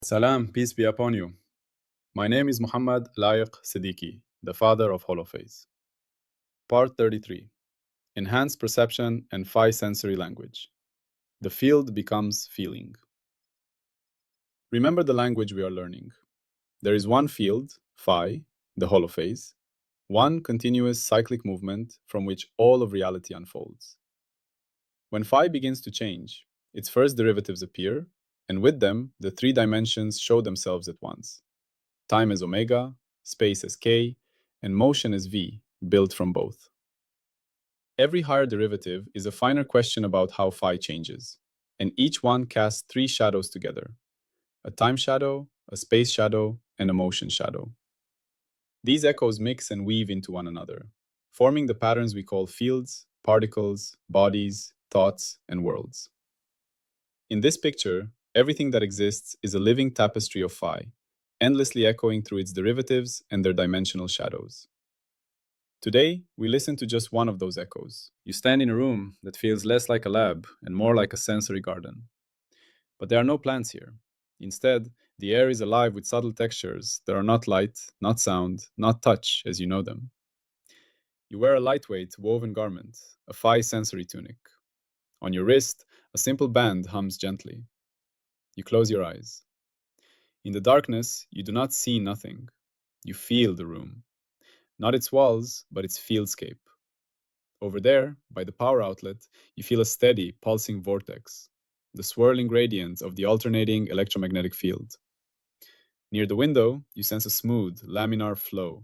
Salam, peace be upon you. My name is Mohammed Layiq Sediqi, the father of Holophase. Part 33. Enhanced Perception and Phi Sensory Language. The field becomes feeling. Remember the language we are learning. There is one field, Phi, the Holophase, one continuous cyclic movement from which all of reality unfolds. When Phi begins to change, its first derivatives appear, and with them, the three dimensions show themselves at once. Time as omega, space as k, and motion as v, built from both. Every higher derivative is a finer question about how phi changes, and each one casts three shadows together: a time shadow, a space shadow, and a motion shadow. These echoes mix and weave into one another, forming the patterns we call fields, particles, bodies, thoughts, and worlds. In this picture, everything that exists is a living tapestry of phi, endlessly echoing through its derivatives and their dimensional shadows. Today, we listen to just one of those echoes. You stand in a room that feels less like a lab and more like a sensory garden. But there are no plants here. Instead, the air is alive with subtle textures that are not light, not sound, not touch as you know them. You wear a lightweight, woven garment, a phi sensory tunic. On your wrist, a simple band hums gently. You close your eyes. In the darkness, you do not see nothing. You feel the room. Not its walls, but its fieldscape. Over there, by the power outlet, you feel a steady, pulsing vortex, the swirling gradient of the alternating electromagnetic field. Near the window, you sense a smooth, laminar flow,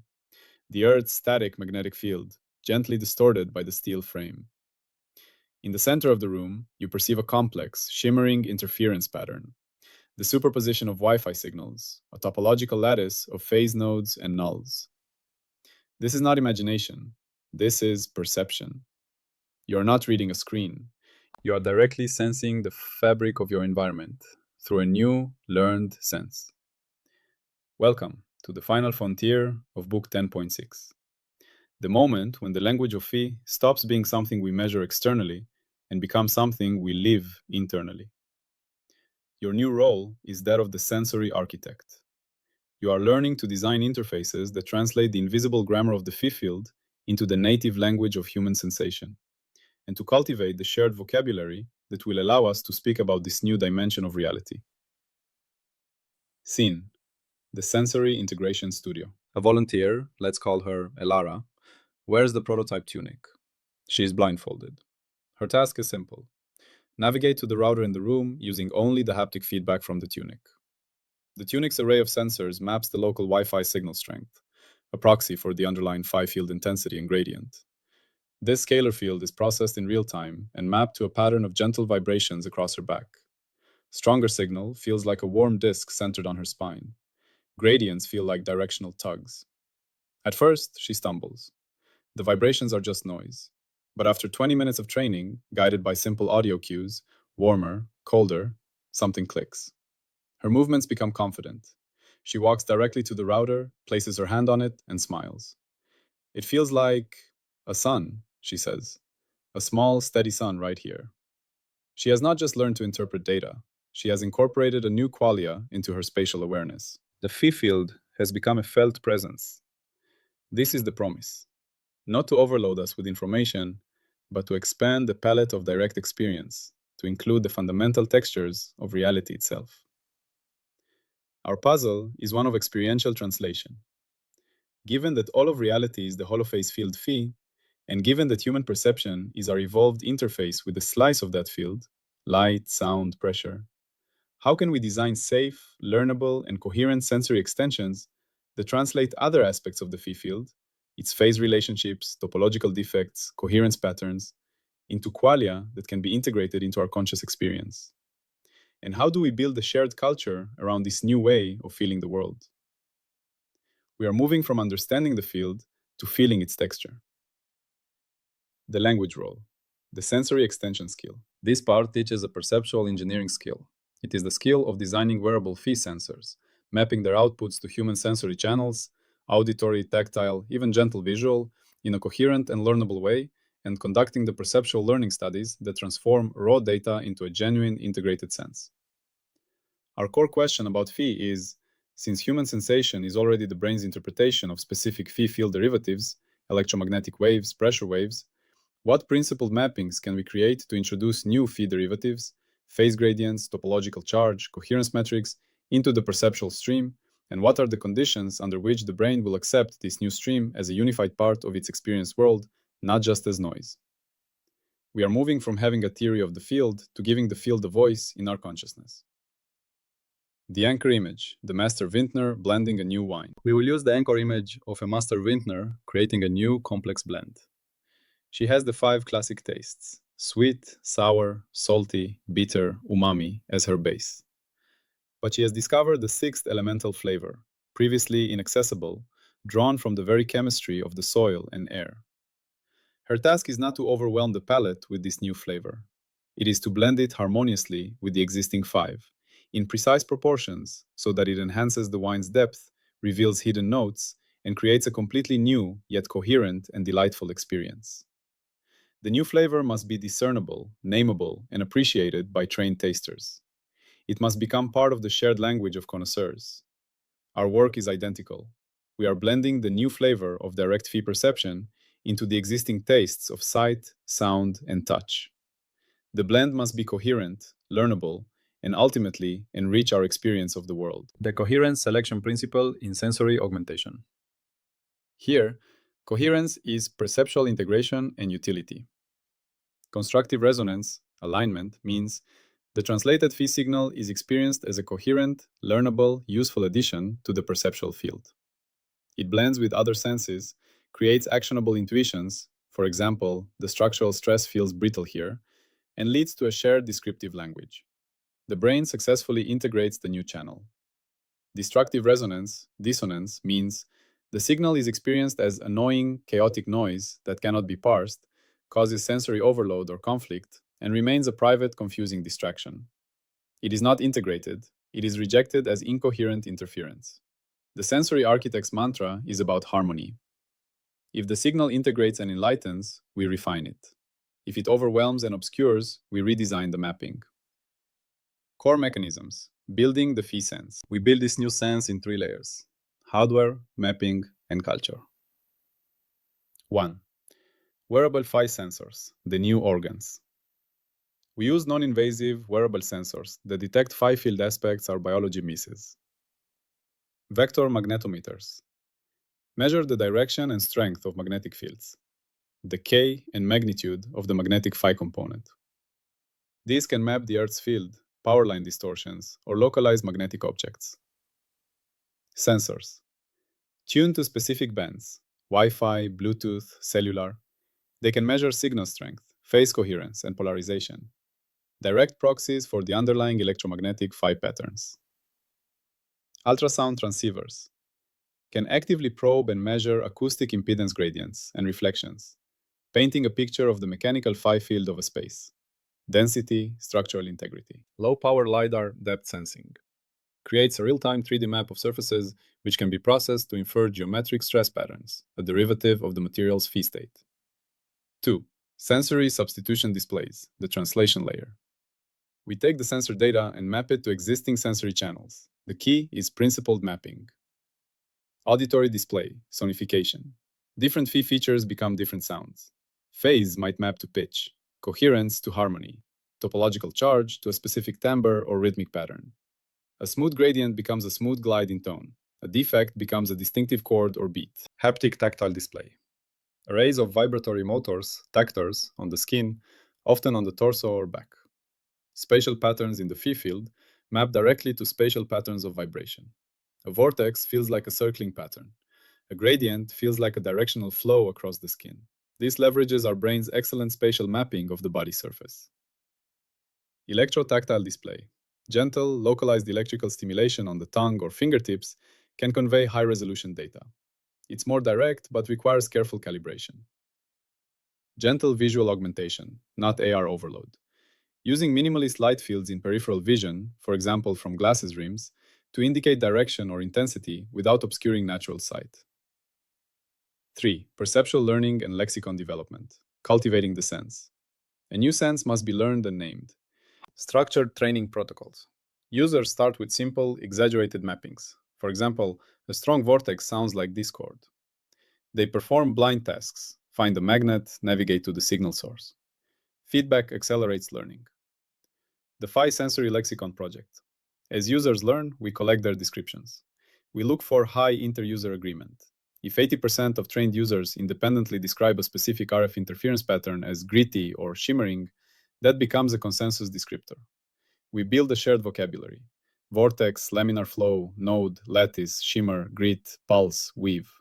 the Earth's static magnetic field, gently distorted by the steel frame. In the center of the room, you perceive a complex, shimmering interference pattern, the superposition of Wi-Fi signals, a topological lattice of phase nodes and nulls. This is not imagination. This is perception. You are not reading a screen. You are directly sensing the fabric of your environment through a new, learned sense. Welcome to the final frontier of Book 10.6. The moment when the language of Phi stops being something we measure externally and becomes something we live internally. Your new role is that of the sensory architect. You are learning to design interfaces that translate the invisible grammar of the Phi field into the native language of human sensation, and to cultivate the shared vocabulary that will allow us to speak about this new dimension of reality. Scene: the Sensory Integration Studio. A volunteer, let's call her Elara, wears the prototype tunic. She is blindfolded. Her task is simple: navigate to the router in the room using only the haptic feedback from the tunic. The tunic's array of sensors maps the local Wi-Fi signal strength, a proxy for the underlying Phi field intensity and gradient. This scalar field is processed in real time and mapped to a pattern of gentle vibrations across her back. Stronger signal feels like a warm disk centered on her spine. Gradients feel like directional tugs. At first, she stumbles. The vibrations are just noise. But after 20 minutes of training, guided by simple audio cues, warmer, colder, something clicks. Her movements become confident. She walks directly to the router, places her hand on it, and smiles. It feels like a sun, she says. A small, steady sun right here. She has not just learned to interpret data. She has incorporated a new qualia into her spatial awareness. The Phi field has become a felt presence. This is the promise. Not to overload us with information, but to expand the palette of direct experience, to include the fundamental textures of reality itself. Our puzzle is one of experiential translation. Given that all of reality is the holophase field Phi, and given that human perception is our evolved interface with a slice of that field, light, sound, pressure, how can we design safe, learnable, and coherent sensory extensions that translate other aspects of the Phi field, its phase relationships, topological defects, coherence patterns, into qualia that can be integrated into our conscious experience? And how do we build a shared culture around this new way of feeling the world? We are moving from understanding the field to feeling its texture. The language role, the sensory extension skill. This part teaches a perceptual engineering skill. It is the skill of designing wearable Phi sensors, mapping their outputs to human sensory channels, auditory, tactile, even gentle visual, in a coherent and learnable way, and conducting the perceptual learning studies that transform raw data into a genuine integrated sense. Our core question about phi is, since human sensation is already the brain's interpretation of specific phi field derivatives, electromagnetic waves, pressure waves, what principled mappings can we create to introduce new phi derivatives, phase gradients, topological charge, coherence metrics into the perceptual stream, and what are the conditions under which the brain will accept this new stream as a unified part of its experience world, not just as noise? We are moving from having a theory of the field to giving the field a voice in our consciousness. The anchor image, the master vintner blending a new wine. We will use the anchor image of a master vintner creating a new complex blend. She has the 5 classic tastes: sweet, sour, salty, bitter, umami as her base. But she has discovered the 6th elemental flavor, previously inaccessible, drawn from the very chemistry of the soil and air. Her task is not to overwhelm the palate with this new flavor. It is to blend it harmoniously with the existing 5, in precise proportions, so that it enhances the wine's depth, reveals hidden notes, and creates a completely new, yet coherent and delightful experience. The new flavor must be discernible, nameable, and appreciated by trained tasters. It must become part of the shared language of connoisseurs. Our work is identical. We are blending the new flavor of direct phi perception into the existing tastes of sight, sound, and touch. The blend must be coherent, learnable, and ultimately enrich our experience of the world. The coherence selection principle in sensory augmentation. Here, coherence is perceptual integration and utility. Constructive resonance, alignment, means the translated phi signal is experienced as a coherent, learnable, useful addition to the perceptual field. It blends with other senses, creates actionable intuitions, for example, the structural stress feels brittle here, and leads to a shared descriptive language. The brain successfully integrates the new channel. Destructive resonance, dissonance, means the signal is experienced as annoying, chaotic noise that cannot be parsed, causes sensory overload or conflict, and remains a private, confusing distraction. It is not integrated, it is rejected as incoherent interference. The sensory architect's mantra is about harmony. If the signal integrates and enlightens, we refine it. If it overwhelms and obscures, we redesign the mapping. Core mechanisms. Building the phi sense. We build this new sense in 3 layers: hardware, mapping, and culture. 1. Wearable phi sensors, the new organs. We use non-invasive wearable sensors that detect phi field aspects our biology misses. Vector magnetometers. Measure the direction and strength of magnetic fields, the K and magnitude of the magnetic phi component. These can map the Earth's field, power line distortions, or localize magnetic objects. Sensors. Tuned to specific bands, Wi-Fi, Bluetooth, cellular, they can measure signal strength, phase coherence, and polarization. Direct proxies for the underlying electromagnetic phi patterns. Ultrasound transceivers can actively probe and measure acoustic impedance gradients and reflections, painting a picture of the mechanical phi field of a space. Density, structural integrity. Low-power LiDAR depth sensing creates a real-time 3D map of surfaces which can be processed to infer geometric stress patterns, a derivative of the material's phi state. 2. Sensory substitution displays, the translation layer. We take the sensor data and map it to existing sensory channels. The key is principled mapping. Auditory display, sonification. Different phi features become different sounds. Phase might map to pitch, coherence to harmony, topological charge to a specific timbre or rhythmic pattern. A smooth gradient becomes a smooth glide in tone. A defect becomes a distinctive chord or beat. Haptic tactile display. Arrays of vibratory motors, detectors, on the skin, often on the torso or back. Spatial patterns in the phi field map directly to spatial patterns of vibration. A vortex feels like a circling pattern. A gradient feels like a directional flow across the skin. This leverages our brain's excellent spatial mapping of the body surface. Electrotactile display. Gentle, localized electrical stimulation on the tongue or fingertips can convey high-resolution data. It's more direct, but requires careful calibration. Gentle visual augmentation, not AR overload. Using minimalist light fields in peripheral vision, for example from glasses rims, to indicate direction or intensity without obscuring natural sight. 3. Perceptual learning and lexicon development, cultivating the sense. A new sense must be learned and named. Structured training protocols. Users start with simple, exaggerated mappings. For example, a strong vortex sounds like this chord. They perform blind tasks, find a magnet, navigate to the signal source. Feedback accelerates learning. The Phi Sensory Lexicon project. As users learn, we collect their descriptions. We look for high inter-user agreement. If 80% of trained users independently describe a specific RF interference pattern as gritty or shimmering, that becomes a consensus descriptor. We build a shared vocabulary: vortex, laminar flow, node, lattice, shimmer, grit, pulse, weave.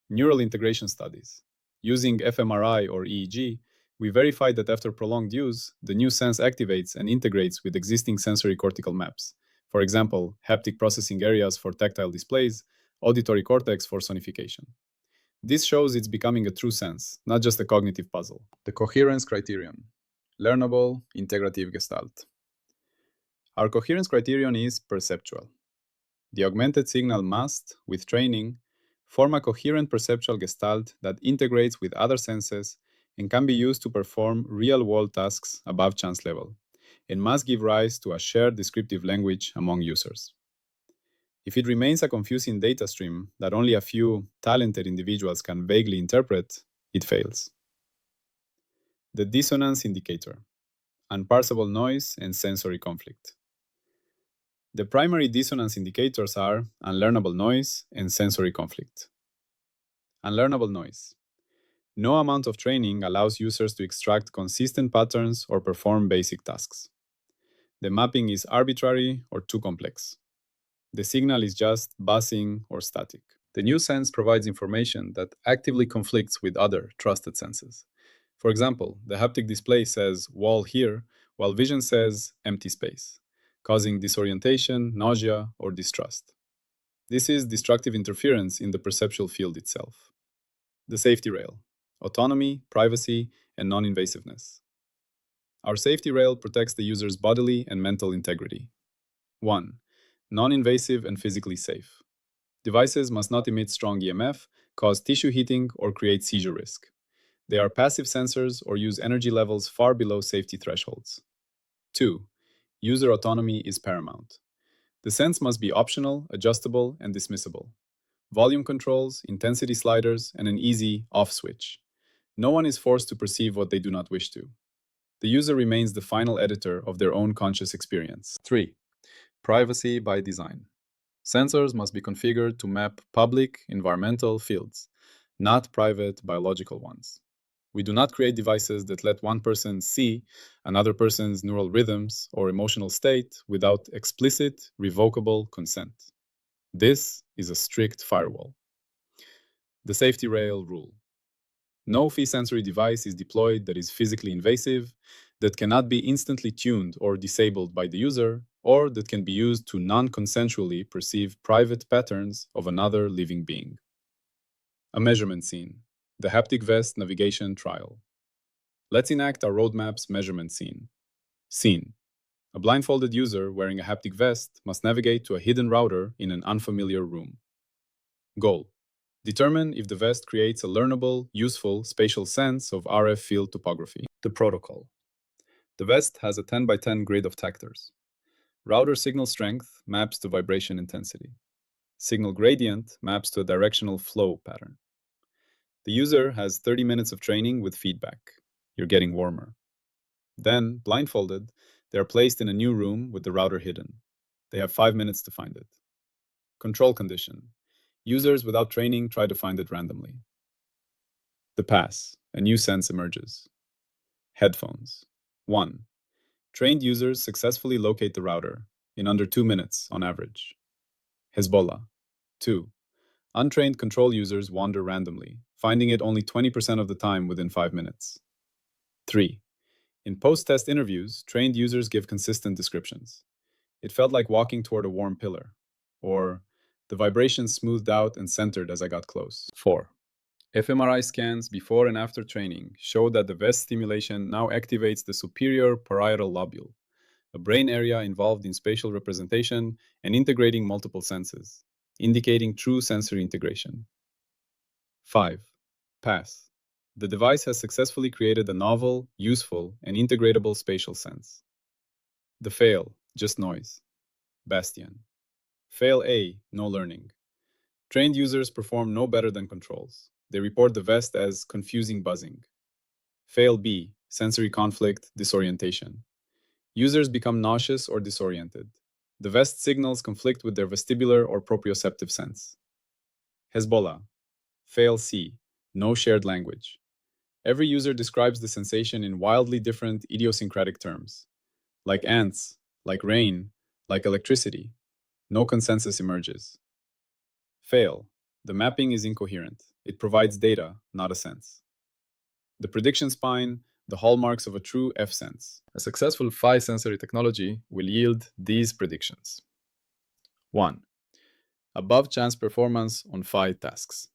Neural integration studies. Using fMRI or EEG, we verify that after prolonged use, the new sense activates and integrates with existing sensory cortical maps. For example, haptic processing areas for tactile displays, auditory cortex for sonification. This shows it's becoming a true sense, not just a cognitive puzzle. The coherence criterion: learnable, integrative gestalt. Our coherence criterion is perceptual. The augmented signal must, with training, form a coherent perceptual gestalt that integrates with other senses and can be used to perform real-world tasks above chance level, and must give rise to a shared descriptive language among users. If it remains a confusing data stream that only a few talented individuals can vaguely interpret, it fails. The dissonance indicator: unparsable noise and sensory conflict. The primary dissonance indicators are unlearnable noise and sensory conflict. Unlearnable noise: no amount of training allows users to extract consistent patterns or perform basic tasks. The mapping is arbitrary or too complex. The signal is just buzzing or static. The new sense provides information that actively conflicts with other trusted senses. For example, the haptic display says wall here, while vision says empty space, causing disorientation, nausea, or distrust. This is destructive interference in the perceptual field itself. The safety rail: autonomy, privacy, and non-invasiveness. Our safety rail protects the user's bodily and mental integrity. 1. Non-invasive and physically safe. Devices must not emit strong EMF, cause tissue heating, or create seizure risk. They are passive sensors or use energy levels far below safety thresholds. 2. User autonomy is paramount. The sense must be optional, adjustable, and dismissible. Volume controls, intensity sliders, and an easy off switch. No one is forced to perceive what they do not wish to. The user remains the final editor of their own conscious experience. 3. Privacy by design. Sensors must be configured to map public, environmental fields, not private, biological ones. We do not create devices that let one person see another person's neural rhythms or emotional state without explicit, revocable consent. This is a strict firewall. The safety rail rule: no phi-sensory device is deployed that is physically invasive, that cannot be instantly tuned or disabled by the user, or that can be used to non-consensually perceive private patterns of another living being. A measurement scene: the haptic vest navigation trial. Let's enact our roadmap's measurement scene. Scene: a blindfolded user wearing a haptic vest must navigate to a hidden router in an unfamiliar room. Goal: determine if the vest creates a learnable, useful spatial sense of RF field topography. The protocol: the vest has a 10 by 10 grid of detectors. Router signal strength maps to vibration intensity. Signal gradient maps to a directional flow pattern. The user has 30 minutes of training with feedback. You're getting warmer. Then, blindfolded, they are placed in a new room with the router hidden. They have 5 minutes to find it. Control condition: users without training try to find it randomly. The pass: a new sense emerges. Headphones. 1. Trained users successfully locate the router in under 2 minutes on average. Hezbollah. 2. Untrained control users wander randomly, finding it only 20% of the time within 5 minutes. 3. In post-test interviews, trained users give consistent descriptions. It felt like walking toward a warm pillar, or the vibrations smoothed out and centered as I got close. 4. fMRI scans before and after training show that the vest stimulation now activates the superior parietal lobule, a brain area involved in spatial representation and integrating multiple senses, indicating true sensory integration. 5. Pass: the device has successfully created a novel, useful, and integratable spatial sense. The fail: just noise. Bastion. Fail A, no learning. Trained users perform no better than controls. They report the vest as confusing buzzing. Fail B, sensory conflict, disorientation. Users become nauseous or disoriented. The vest signals conflict with their vestibular or proprioceptive sense. Hezbollah. Fail C, no shared language. Every user describes the sensation in wildly different idiosyncratic terms, like ants, like rain, like electricity. No consensus emerges. Fail. The mapping is incoherent. It provides data, not a sense. The prediction spine, the hallmarks of a true F-sense. A successful phi sensory technology will yield these predictions. 1. Above chance performance on phi tasks.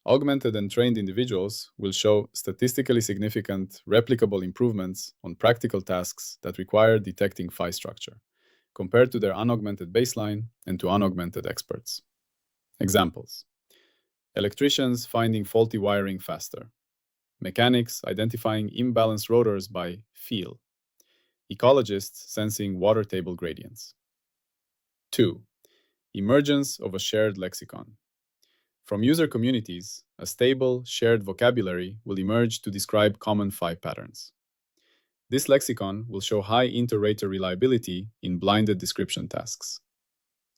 Augmented and trained individuals will show statistically significant, replicable improvements on practical tasks that require detecting phi structure, compared to their unaugmented baseline and to unaugmented experts. Examples. Electricians finding faulty wiring faster. Mechanics identifying imbalanced rotors by feel. Ecologists sensing water table gradients. 2. Emergence of a shared lexicon. From user communities, a stable, shared vocabulary will emerge to describe common phi patterns. This lexicon will show high inter-rater reliability in blinded description tasks.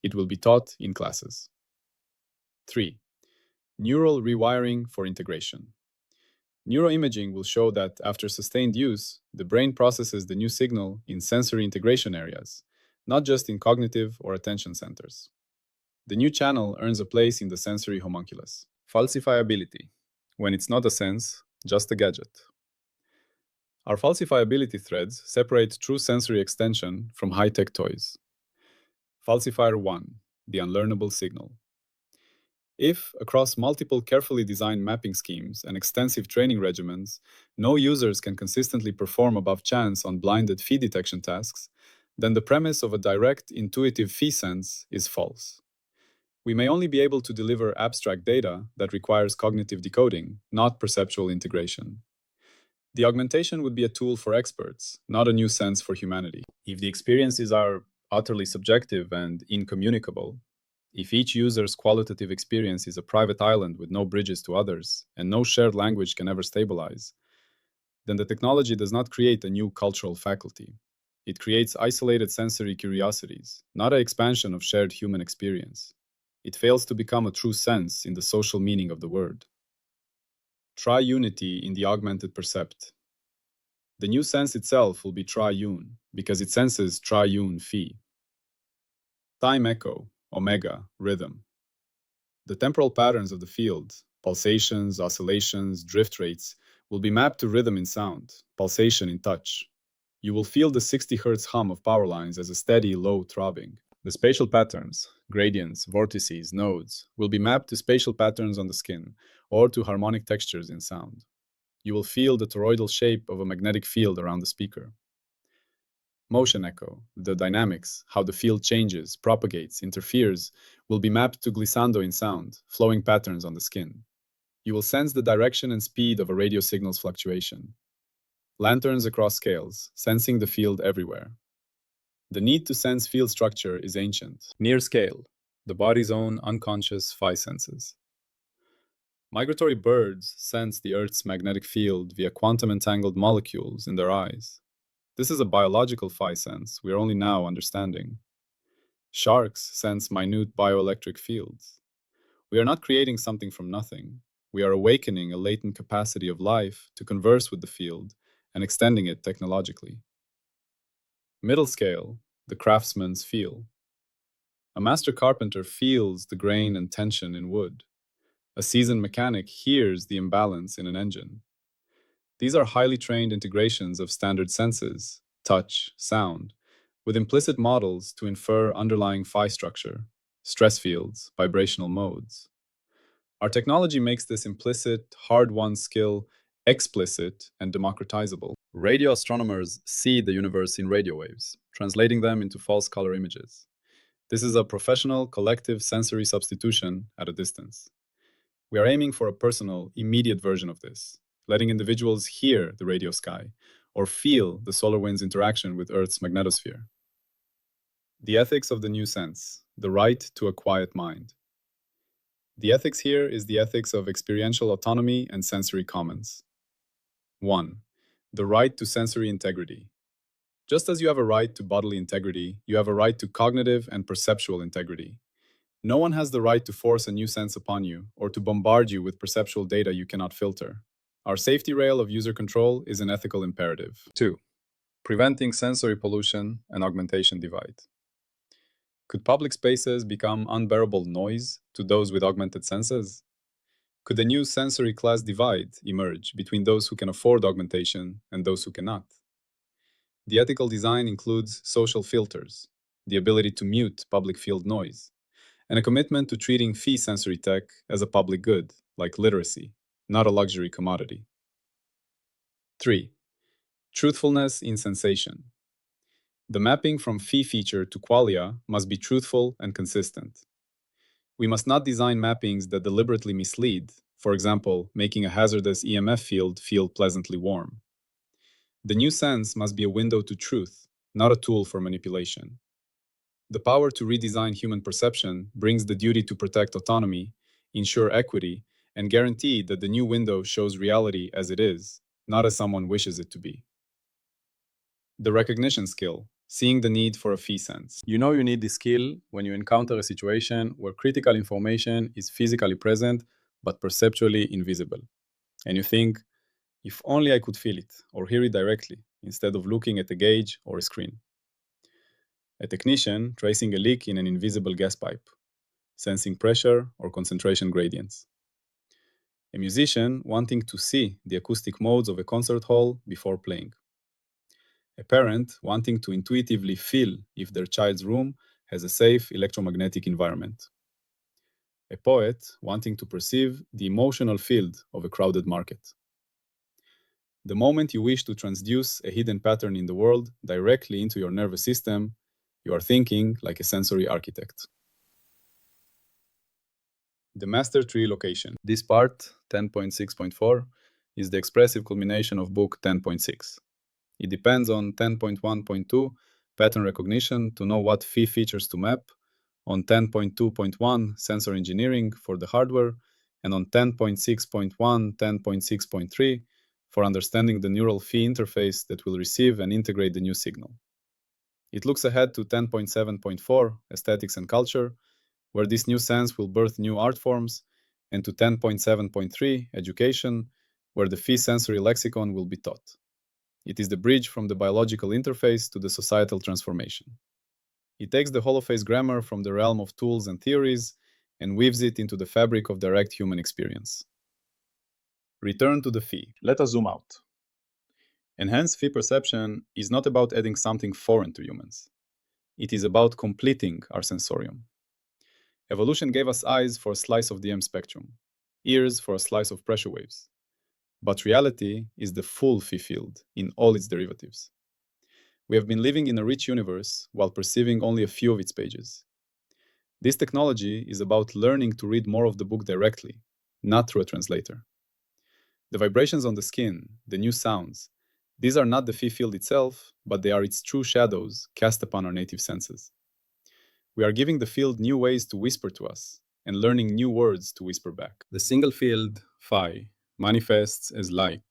It will be taught in classes. 3. Neural rewiring for integration. Neuroimaging will show that after sustained use, the brain processes the new signal in sensory integration areas, not just in cognitive or attention centers. The new channel earns a place in the sensory homunculus. Falsifiability. When it's not a sense, just a gadget. Our falsifiability threads separate true sensory extension from high-tech toys. Falsifier 1, the unlearnable signal. If, across multiple carefully designed mapping schemes and extensive training regimens, no users can consistently perform above chance on blinded phi detection tasks, then the premise of a direct, intuitive phi sense is false. We may only be able to deliver abstract data that requires cognitive decoding, not perceptual integration. The augmentation would be a tool for experts, not a new sense for humanity. If the experiences are utterly subjective and incommunicable, if each user's qualitative experience is a private island with no bridges to others and no shared language can ever stabilize, then the technology does not create a new cultural faculty. It creates isolated sensory curiosities, not an expansion of shared human experience. It fails to become a true sense in the social meaning of the word. Tri-unity in the augmented percept. The new sense itself will be triune because it senses triune phi. Time echo, omega, rhythm. The temporal patterns of the field, pulsations, oscillations, drift rates, will be mapped to rhythm in sound, pulsation in touch. You will feel the 60 Hz hum of power lines as a steady, low throbbing. The spatial patterns, gradients, vortices, nodes, will be mapped to spatial patterns on the skin or to harmonic textures in sound. You will feel the toroidal shape of a magnetic field around the speaker. Motion echo, the dynamics, how the field changes, propagates, interferes, will be mapped to glissando in sound, flowing patterns on the skin. You will sense the direction and speed of a radio signal's fluctuation. Lanterns across scales, sensing the field everywhere. The need to sense field structure is ancient. Near scale, the body's own unconscious phi senses. Migratory birds sense the Earth's magnetic field via quantum-entangled molecules in their eyes. This is a biological phi sense we are only now understanding. Sharks sense minute bioelectric fields. We are not creating something from nothing. We are awakening a latent capacity of life to converse with the field and extending it technologically. Middle scale, the craftsman's feel. A master carpenter feels the grain and tension in wood. A seasoned mechanic hears the imbalance in an engine. These are highly trained integrations of standard senses, touch, sound, with implicit models to infer underlying phi structure, stress fields, vibrational modes. Our technology makes this implicit, hard-won skill explicit and democratizable. Radio astronomers see the universe in radio waves, translating them into false color images. This is a professional, collective sensory substitution at a distance. We are aiming for a personal, immediate version of this, letting individuals hear the radio sky or feel the solar wind's interaction with Earth's magnetosphere. The ethics of the new sense, the right to a quiet mind. The ethics here is the ethics of experiential autonomy and sensory commons. 1. The right to sensory integrity. Just as you have a right to bodily integrity, you have a right to cognitive and perceptual integrity. No one has the right to force a new sense upon you or to bombard you with perceptual data you cannot filter. Our safety rail of user control is an ethical imperative. 2. Preventing sensory pollution and augmentation divide. Could public spaces become unbearable noise to those with augmented senses? Could a new sensory class divide emerge between those who can afford augmentation and those who cannot? The ethical design includes social filters, the ability to mute public field noise, and a commitment to treating fee sensory tech as a public good, like literacy, not a luxury commodity. 3. Truthfulness in sensation. The mapping from fee feature to qualia must be truthful and consistent. We must not design mappings that deliberately mislead, for example, making a hazardous EMF field feel pleasantly warm. The new sense must be a window to truth, not a tool for manipulation. The power to redesign human perception brings the duty to protect autonomy, ensure equity, and guarantee that the new window shows reality as it is, not as someone wishes it to be. The recognition skill, seeing the need for a fee sense. You know you need this skill when you encounter a situation where critical information is physically present but perceptually invisible. And you think, if only I could feel it or hear it directly instead of looking at a gauge or a screen. A technician tracing a leak in an invisible gas pipe, sensing pressure or concentration gradients. A musician wanting to see the acoustic modes of a concert hall before playing. A parent wanting to intuitively feel if their child's room has a safe electromagnetic environment. A poet wanting to perceive the emotional field of a crowded market. The moment you wish to transduce a hidden pattern in the world directly into your nervous system, you are thinking like a sensory architect. The master tree location. This part, 10.6.4, is the expressive culmination of book 10.6. It depends on 10.1.2, pattern recognition to know what fee features to map, on 10.2.1, sensor engineering for the hardware, and on 10.6.1, 10.6.3, for understanding the neural fee interface that will receive and integrate the new signal. It looks ahead to 10.7.4, aesthetics and culture, where this new sense will birth new art forms, and to 10.7.3, education, where the fee sensory lexicon will be taught. It is the bridge from the biological interface to the societal transformation. It takes the Holophase grammar from the realm of tools and theories and weaves it into the fabric of direct human experience. Return to the fee. Let us zoom out. Enhanced fee perception is not about adding something foreign to humans. It is about completing our sensorium. Evolution gave us eyes for a slice of the M spectrum, ears for a slice of pressure waves. But reality is the full fee field in all its derivatives. We have been living in a rich universe while perceiving only a few of its pages. This technology is about learning to read more of the book directly, not through a translator. The vibrations on the skin, the new sounds, these are not the fee field itself, but they are its true shadows cast upon our native senses. We are giving the field new ways to whisper to us and learning new words to whisper back. The single field, phi, manifests as light,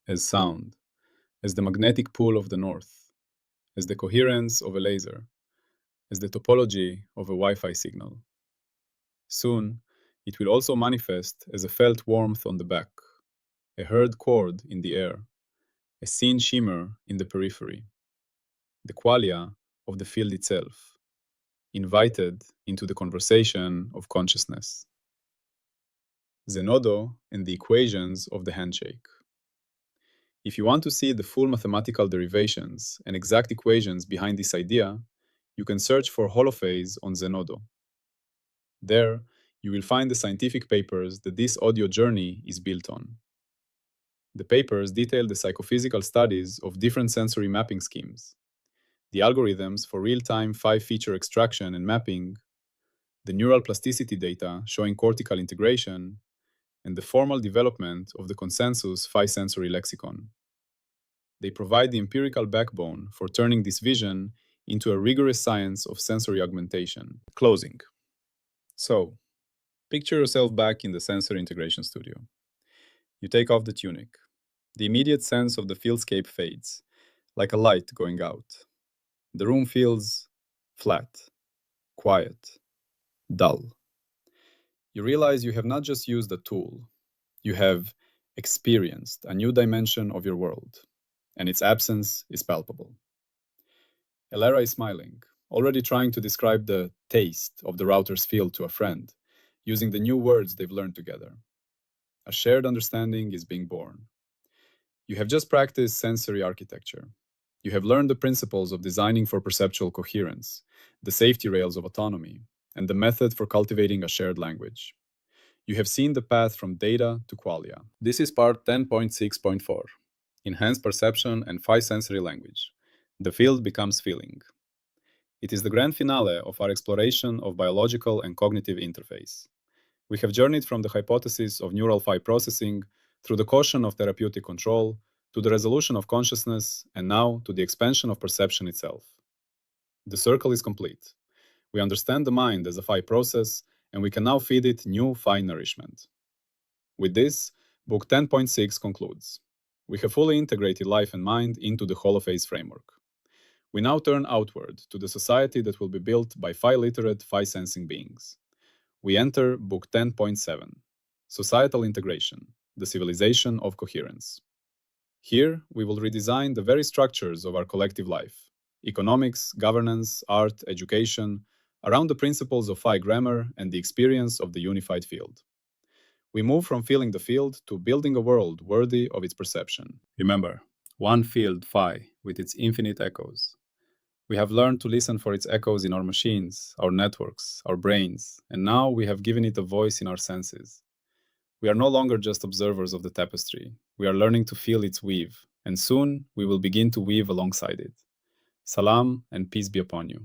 as sound, as the magnetic pull of the north, as the coherence of a laser, as the topology of a Wi-Fi signal. Soon, it will also manifest as a felt warmth on the back, a heard chord in the air, a seen shimmer in the periphery, the qualia of the field itself, invited into the conversation of consciousness. Zenodo and the equations of the handshake. If you want to see the full mathematical derivations and exact equations behind this idea, you can search for Holophase on Zenodo. There, you will find the scientific papers that this audio journey is built on. The papers detail the psychophysical studies of different sensory mapping schemes, the algorithms for real-time five-feature extraction and mapping, the neural plasticity data showing cortical integration, and the formal development of the consensus phi-sensory lexicon. They provide the empirical backbone for turning this vision into a rigorous science of sensory augmentation. Closing. So, picture yourself back in the sensor integration studio. You take off the tunic. The immediate sense of the fieldscape fades, like a light going out. The room feels flat, quiet, dull. You realize you have not just used a tool, you have experienced a new dimension of your world, and its absence is palpable. Elara is smiling, already trying to describe the taste of the router's field to a friend, using the new words they've learned together. A shared understanding is being born. You have just practiced sensory architecture. You have learned the principles of designing for perceptual coherence, the safety rails of autonomy, and the method for cultivating a shared language. You have seen the path from data to qualia. This is part 10.6.4. Enhanced perception and phi sensory language. The field becomes feeling. It is the grand finale of our exploration of biological and cognitive interface. We have journeyed from the hypothesis of neural phi processing through the caution of therapeutic control to the resolution of consciousness and now to the expansion of perception itself. The circle is complete. We understand the mind as a phi process, and we can now feed it new phi nourishment. With this, Book 10.6 concludes. We have fully integrated life and mind into the Holophase framework. We now turn outward to the society that will be built by phi-literate, phi-sensing beings. We enter Book 10.7, Societal Integration, the Civilization of Coherence. Here, we will redesign the very structures of our collective life, economics, governance, art, education, around the principles of phi grammar and the experience of the unified field. We move from feeling the field to building a world worthy of its perception. Remember, one field phi with its infinite echoes. We have learned to listen for its echoes in our machines, our networks, our brains, and now we have given it a voice in our senses. We are no longer just observers of the tapestry. We are learning to feel its weave, and soon we will begin to weave alongside it. Salam and peace be upon you.